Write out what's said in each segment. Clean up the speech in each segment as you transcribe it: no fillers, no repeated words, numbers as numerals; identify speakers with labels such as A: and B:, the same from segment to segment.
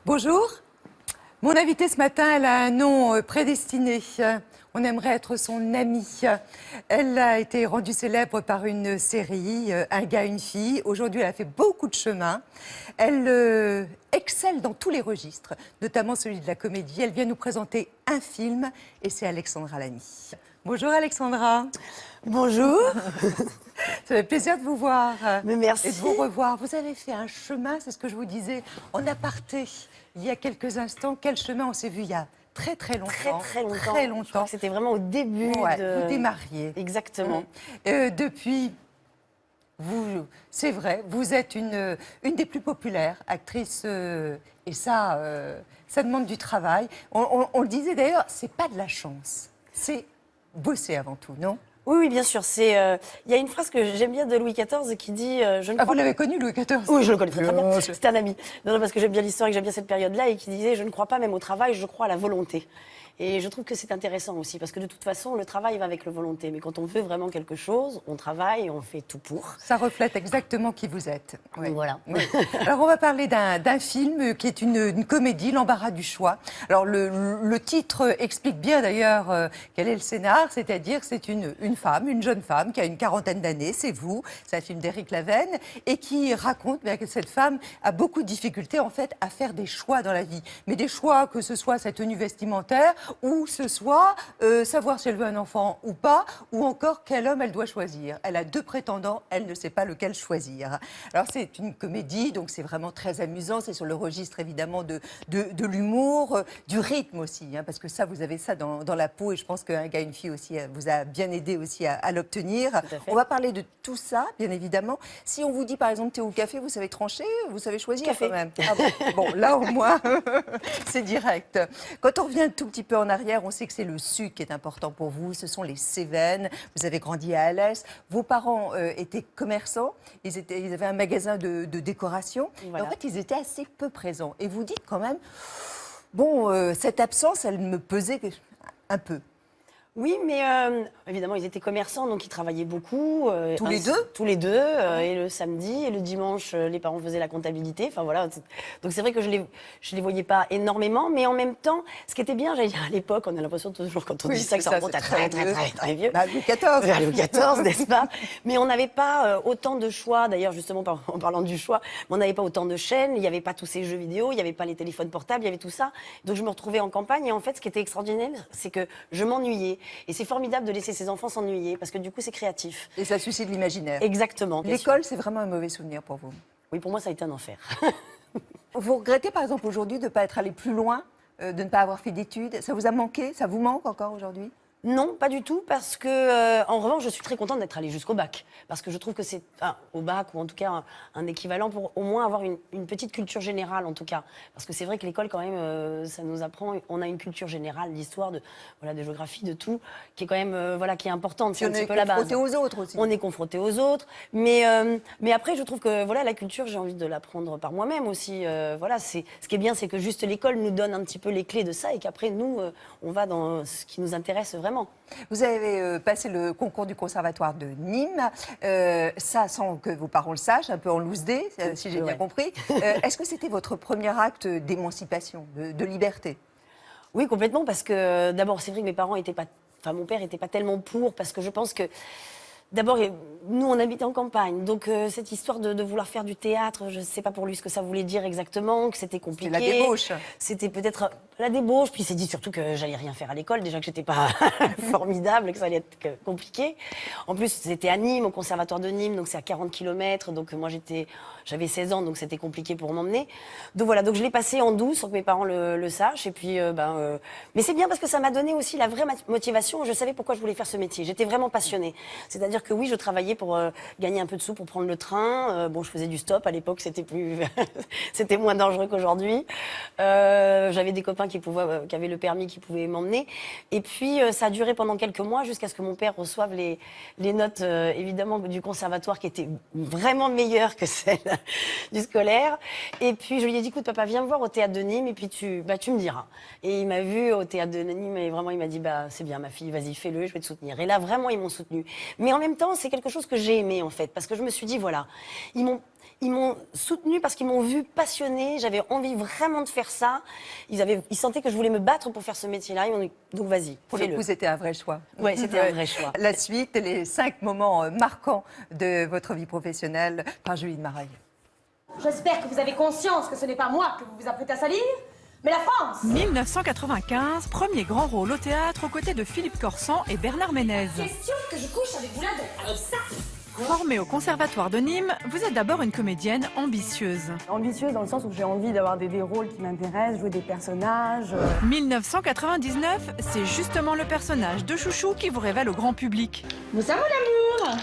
A: Bonjour. Mon invitée ce matin, elle a un nom prédestiné. On aimerait être son amie. Elle a été rendue célèbre par une série, Un gars, une fille. Aujourd'hui, elle a fait beaucoup de chemin. Elle excelle dans tous les registres, notamment celui de la comédie. Elle vient nous présenter un film et c'est Alexandra Lamy. Bonjour Alexandra.
B: Bonjour.
A: Ça fait plaisir de vous voir.
B: Mais merci.
A: Et de vous revoir. Vous avez fait un chemin, c'est ce que je vous disais, en aparté il y a quelques instants. Quel chemin on s'est vu il y a très très longtemps.
B: Très longtemps.
A: Très longtemps.
B: C'était vraiment au début de...
A: Vous démarriez.
B: Exactement.
A: Depuis, c'est vrai, vous êtes une des plus populaires actrices et ça demande du travail. On le disait d'ailleurs, c'est pas de la chance, c'est bosser avant tout, non ?
B: Oui, bien sûr. Il y a une phrase que j'aime bien de Louis XIV qui dit je ne
A: Ah,
B: crois
A: vous l'avez connu, Louis XIV ?
B: Oui, je le connais très bien. C'était un ami. Non, parce que j'aime bien l'histoire et que j'aime bien cette période-là et qui disait je ne crois pas même au travail, je crois à la volonté. Et je trouve que c'est intéressant aussi parce que de toute façon, le travail va avec la volonté. Mais quand on veut vraiment quelque chose, on travaille, on fait tout pour.
A: Ça reflète exactement qui vous êtes.
B: Oui. Voilà.
A: Oui. Alors, on va parler d'un film qui est une comédie, L'embarras du choix. Alors, le titre explique bien d'ailleurs quel est le scénar, c'est-à-dire c'est une femme, une jeune femme qui a une quarantaine d'années, c'est vous, c'est un film d'Éric Lavenne, et qui raconte que cette femme a beaucoup de difficultés en fait à faire des choix dans la vie. Mais des choix, que ce soit sa tenue vestimentaire, ou ce soit savoir si elle veut un enfant ou pas, ou encore quel homme elle doit choisir. Elle a deux prétendants, elle ne sait pas lequel choisir. Alors c'est une comédie, donc c'est vraiment très amusant, c'est sur le registre évidemment de l'humour, du rythme aussi, hein, parce que ça, vous avez ça dans la peau, et je pense qu'un gars, une fille aussi vous a bien aidé aussi à l'obtenir. On va parler de tout ça, bien évidemment. Si on vous dit par exemple thé ou café, vous savez trancher, vous savez choisir
B: Café.
A: quand même. Ah bon, là au moins, c'est direct. Quand on revient un tout petit peu en arrière, on sait que c'est le sucre qui est important pour vous, ce sont les Cévennes, vous avez grandi à Alès, vos parents étaient commerçants, ils avaient un magasin de décoration,
B: Voilà.
A: et en fait ils étaient assez peu présents. Et vous dites quand même, bon, cette absence, elle me pesait un peu.
B: Oui, mais évidemment, ils étaient commerçants, donc ils travaillaient beaucoup.
A: Tous les deux ?
B: Tous les deux. Et le samedi et le dimanche, les parents faisaient la comptabilité. Enfin voilà. Donc c'est vrai que je les voyais pas énormément, mais en même temps, ce qui était bien, j'allais dire à l'époque, on a l'impression toujours quand on dit ça que ça remonte à très vieux.
A: Bah, Louis XIV.
B: Louis XIV, n'est-ce pas? Mais on n'avait pas autant de choix. D'ailleurs, justement, en parlant du choix, on n'avait pas autant de chaînes. Il n'y avait pas tous ces jeux vidéo, il n'y avait pas les téléphones portables, il y avait tout ça. Donc je me retrouvais en campagne et en fait, ce qui était extraordinaire, c'est que je m'ennuyais. Et c'est formidable de laisser ses enfants s'ennuyer parce que du coup, c'est créatif.
A: Et ça suscite l'imaginaire.
B: Exactement.
A: L'école, c'est vraiment un mauvais souvenir pour vous.
B: Oui, pour moi, ça a été un enfer.
A: Vous regrettez par exemple aujourd'hui de ne pas être allé plus loin, de ne pas avoir fait d'études? Ça vous a manqué? Ça vous manque encore aujourd'hui?
B: Non, pas du tout, parce que, en revanche, je suis très contente d'être allée jusqu'au bac. Parce que je trouve que c'est, au bac, ou en tout cas un équivalent pour au moins avoir une petite culture générale, en tout cas. Parce que c'est vrai que l'école, quand même, ça nous apprend, on a une culture générale d'histoire, de géographie, de tout, qui est quand même, qui est importante. C'est un petit peu la base.
A: On est confronté aux autres aussi.
B: On est confronté aux autres. Mais après, je trouve que, la culture, j'ai envie de l'apprendre par moi-même aussi. Ce qui est bien, c'est que juste l'école nous donne un petit peu les clés de ça et qu'après, nous, on va dans ce qui nous intéresse vraiment.
A: Vous avez passé le concours du conservatoire de Nîmes, ça sans que vos parents le sachent, un peu en loose day, si j'ai bien compris. Est-ce que c'était votre premier acte d'émancipation, de liberté?
B: Oui, complètement, parce que d'abord, c'est vrai que mes parents étaient pas... Enfin, mon père n'était pas tellement pour, parce que je pense que... D'abord, nous, on habitait en campagne, donc cette histoire de vouloir faire du théâtre, je ne sais pas pour lui ce que ça voulait dire exactement, que c'était compliqué.
A: C'était la débauche.
B: C'était peut-être la débauche, puis il s'est dit surtout que j'allais rien faire à l'école, déjà que j'étais pas formidable, que ça allait être compliqué. En plus, c'était à Nîmes, au conservatoire de Nîmes, donc c'est à 40 km, donc moi j'avais 16 ans, donc c'était compliqué pour m'emmener. Donc voilà, donc je l'ai passé en douce, sans que mes parents le sachent, et puis mais c'est bien parce que ça m'a donné aussi la vraie motivation, je savais pourquoi je voulais faire ce métier, j'étais vraiment passionnée. C'est-à-dire que oui, je travaillais pour gagner un peu de sous pour prendre le train. Je faisais du stop. À l'époque, c'était c'était moins dangereux qu'aujourd'hui. J'avais des copains qui avaient le permis, qui pouvaient m'emmener. Et puis, ça a duré pendant quelques mois jusqu'à ce que mon père reçoive les notes, évidemment, du conservatoire qui étaient vraiment meilleures que celles du scolaire. Et puis, je lui ai dit, écoute, papa, viens me voir au théâtre de Nîmes et puis tu me diras. Et il m'a vu au théâtre de Nîmes et vraiment, il m'a dit, c'est bien, ma fille, vas-y, fais-le, je vais te soutenir. Et là, vraiment, ils m'ont soutenue. Mais en même temps, c'est quelque chose que j'ai aimé, en fait, parce que je me suis dit, voilà, Ils m'ont soutenue parce qu'ils m'ont vue passionnée. J'avais envie vraiment de faire ça. Ils sentaient que je voulais me battre pour faire ce métier-là. Ils m'ont dit, donc vas-y,
A: Pour le
B: fais-le.
A: coup, c'était un vrai choix.
B: Oui, c'était un vrai choix.
A: La suite, les 5 moments marquants de votre vie professionnelle par Julie de Maraille.
C: J'espère que vous avez conscience que ce n'est pas moi que vous vous apprêtez à salir, mais la France.
D: 1995, premier grand rôle au théâtre aux côtés de Philippe Corsan et Bernard Ménez.
C: Question que je couche avec vous là, avec ça.
D: Formée au Conservatoire de Nîmes, vous êtes d'abord une comédienne ambitieuse.
E: Ambitieuse dans le sens où j'ai envie d'avoir des rôles qui m'intéressent, jouer des personnages.
D: 1999, c'est justement le personnage de Chouchou qui vous révèle au grand public.
C: Bon ça, mon amour.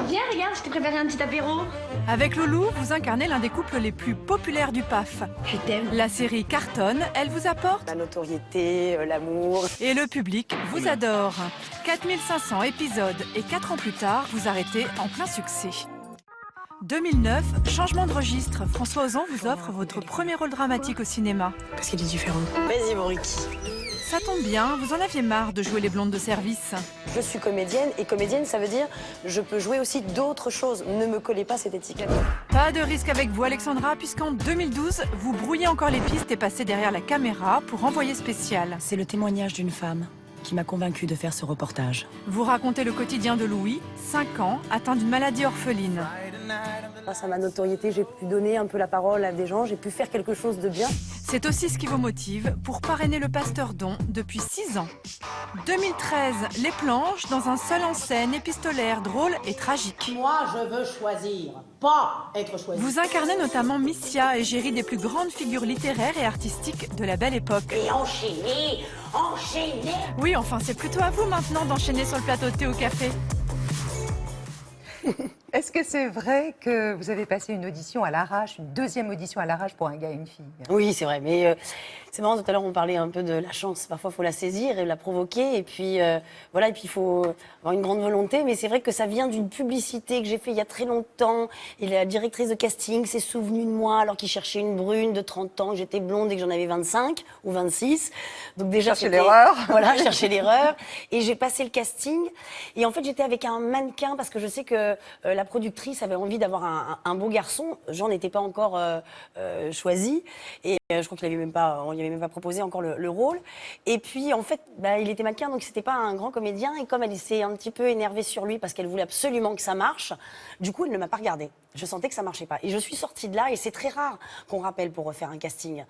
C: Viens, regarde, je t'ai préparé un petit apéro.
D: Avec Loulou, vous incarnez l'un des couples les plus populaires du PAF.
C: Je t'aime.
D: La série cartonne, elle vous apporte
B: La notoriété, l'amour.
D: et le public vous adore. 4500 épisodes et 4 ans plus tard, vous arrêtez en plein succès. 2009, changement de registre. François Ozon vous offre votre premier rôle dramatique au cinéma.
B: Parce qu'il est différent. Vas-y, mon Ricky.
D: Ça tombe bien, vous en aviez marre de jouer les blondes de service.
B: Je suis comédienne et comédienne, ça veut dire je peux jouer aussi d'autres choses. Ne me collez pas cette étiquette.
D: Pas de risque avec vous, Alexandra, puisqu'en 2012, vous brouillez encore les pistes et passez derrière la caméra pour Envoyé spécial.
F: C'est le témoignage d'une femme qui m'a convaincue de faire ce reportage.
D: Vous racontez le quotidien de Louis, 5 ans, atteint d'une maladie orpheline.
B: Grâce à ma notoriété, j'ai pu donner un peu la parole à des gens, j'ai pu faire quelque chose de bien.
D: C'est aussi ce qui vous motive pour parrainer le Pasteur Don depuis 6 ans. 2013, Les Planches, dans un seul en scène, épistolaire, drôle et tragique.
G: Moi, je veux choisir, pas être choisi.
D: Vous incarnez notamment Missia, égérie des plus grandes figures littéraires et artistiques de la Belle Époque.
G: Et enchaîner, enchaîner.
D: Oui, enfin, c'est plutôt à vous maintenant d'enchaîner sur le plateau de thé au café.
A: Est-ce que c'est vrai que vous avez passé une audition à l'arrache, une deuxième audition à l'arrache pour un gars et une fille?
B: Oui, c'est vrai, mais c'est marrant, tout à l'heure on parlait un peu de la chance. Parfois il faut la saisir et la provoquer, et puis voilà, et puis il faut avoir une grande volonté, mais c'est vrai que ça vient d'une publicité que j'ai fait il y a très longtemps, et la directrice de casting s'est souvenue de moi alors qu'il cherchait une brune de 30 ans, que j'étais blonde et que j'en avais 25 ou 26. Donc déjà
A: Chercher l'erreur.
B: Voilà, chercher l'erreur, et j'ai passé le casting, et en fait j'étais avec un mannequin parce que je sais que la productrice avait envie d'avoir un beau garçon. J'en étais pas encore choisi, et je crois qu'il avait même pas, on lui avait même pas proposé encore le rôle. Et puis en fait, il était mannequin, donc c'était pas un grand comédien. Et comme elle s'est un petit peu énervée sur lui parce qu'elle voulait absolument que ça marche, du coup elle ne m'a pas regardée. Je sentais que ça marchait pas. Et je suis sortie de là, et c'est très rare qu'on rappelle pour refaire un casting.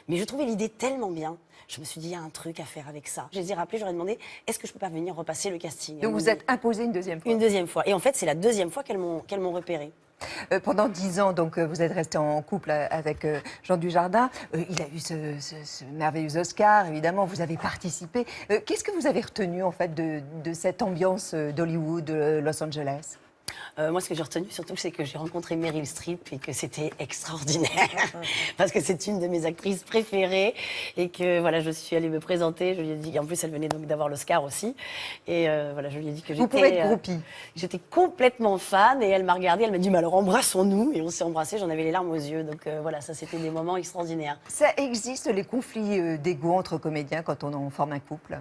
B: Mais je trouvais l'idée tellement bien. Je me suis dit, il y a un truc à faire avec ça. Je les ai rappelés, j'aurais demandé, est-ce que je peux pas venir repasser le casting?
A: Donc vous êtes imposé une deuxième fois.
B: Une deuxième fois. Et en fait, c'est la deuxième fois qu'elles m'ont repérée.
A: Pendant 10 ans, donc, vous êtes resté en couple avec Jean Dujardin. Il a eu ce merveilleux Oscar, évidemment, vous avez participé. Qu'est-ce que vous avez retenu, en fait, de cette ambiance d'Hollywood, de Los Angeles?
B: Moi, ce que j'ai retenu surtout, c'est que j'ai rencontré Meryl Streep et que c'était extraordinaire. Parce que c'est une de mes actrices préférées. Et que voilà, je suis allée me présenter. Je lui ai dit, en plus, elle venait donc d'avoir l'Oscar aussi. Et voilà, je lui ai dit que j'étais.
A: Vous pouvez être groupie.
B: J'étais complètement fan. Et elle m'a regardée, elle m'a dit, mais alors embrassons-nous. Et on s'est embrassés, j'en avais les larmes aux yeux. Donc voilà, ça, c'était des moments extraordinaires.
A: Ça existe, les conflits d'ego entre comédiens quand on en forme un couple?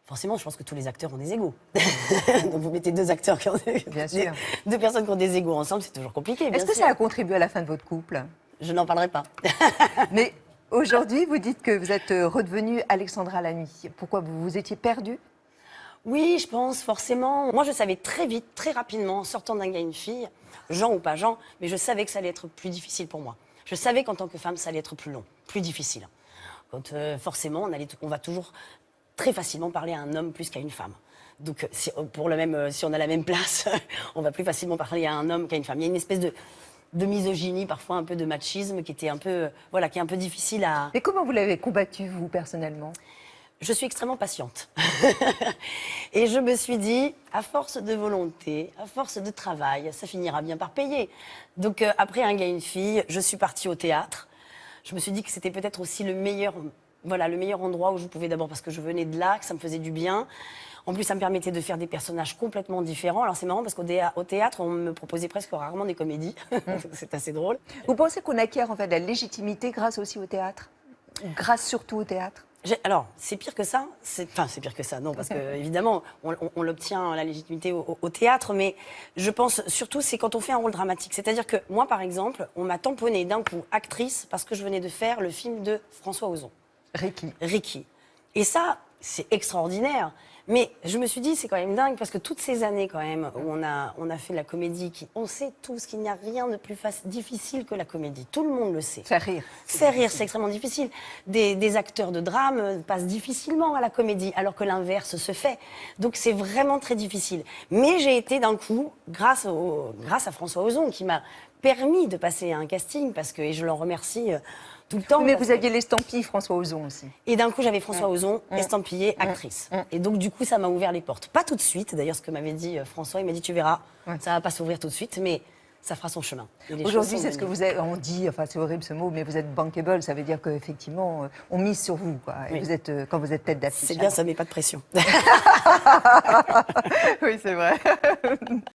B: Forcément, je pense que tous les acteurs ont des égos. Donc vous mettez deux acteurs qui ont
A: Bien sûr.
B: deux personnes qui ont des égos ensemble, c'est toujours compliqué.
A: Est-ce que ça a contribué à la fin de votre couple?
B: Je n'en parlerai pas.
A: Mais aujourd'hui, vous dites que vous êtes redevenue Alexandra Lamy. Pourquoi vous vous étiez perdue?
B: Oui, je pense forcément. Moi, je savais très vite, très rapidement, en sortant d'un gars et une fille, Jean ou pas Jean, mais je savais que ça allait être plus difficile pour moi. Je savais qu'en tant que femme, ça allait être plus long, plus difficile. Quand forcément, on va toujours très facilement parler à un homme plus qu'à une femme. Donc, si on a la même place, on va plus facilement parler à un homme qu'à une femme. Il y a une espèce de misogynie, parfois un peu de machisme, qui était un peu, voilà, qui est un peu difficile à.
A: Et comment vous l'avez combattu, vous, personnellement?
B: Je suis extrêmement patiente. Et je me suis dit, à force de volonté, à force de travail, ça finira bien par payer. Donc, après un gars et une fille, je suis partie au théâtre. Je me suis dit que c'était peut-être aussi le meilleur endroit où je pouvais, d'abord parce que je venais de là, que ça me faisait du bien. En plus, ça me permettait de faire des personnages complètement différents. Alors, c'est marrant parce qu'au théâtre, on me proposait presque rarement des comédies. C'est assez drôle.
A: Vous pensez qu'on acquiert, en fait, la légitimité grâce aussi au théâtre? Grâce surtout au théâtre?
B: Alors, c'est pire que ça. Enfin, c'est pire que ça, non, parce que évidemment, on l'obtient la légitimité au théâtre, mais je pense surtout c'est quand on fait un rôle dramatique. C'est-à-dire que moi, par exemple, on m'a tamponné d'un coup actrice parce que je venais de faire le film de François Ozon. Ricky. Et ça, c'est extraordinaire. Mais je me suis dit, c'est quand même dingue, parce que toutes ces années, quand même, où on a fait de la comédie, on sait tous qu'il n'y a rien de plus difficile que la comédie. Tout le monde le sait.
A: Faire rire.
B: Faire rire, c'est extrêmement difficile. Des acteurs de drame passent difficilement à la comédie, alors que l'inverse se fait. Donc c'est vraiment très difficile. Mais j'ai été d'un coup, grâce à François Ozon, qui m'a permis de passer à un casting, et je l'en remercie tout le temps.
A: Mais vous aviez l'estampille François Ozon aussi.
B: Et d'un coup, j'avais François Ozon, estampillé, actrice. Et donc, du coup, ça m'a ouvert les portes. Pas tout de suite, d'ailleurs, ce que m'avait dit François, il m'a dit, tu verras, ça va pas s'ouvrir tout de suite, mais ça fera son chemin.
A: Aujourd'hui, c'est ce que vous avez, on dit, enfin c'est horrible ce mot, mais vous êtes bankable, ça veut dire qu'effectivement, on mise sur vous, quoi. Et vous êtes, quand vous êtes tête d'affiche.
B: C'est bien, ça met pas de pression.
A: Oui, c'est vrai.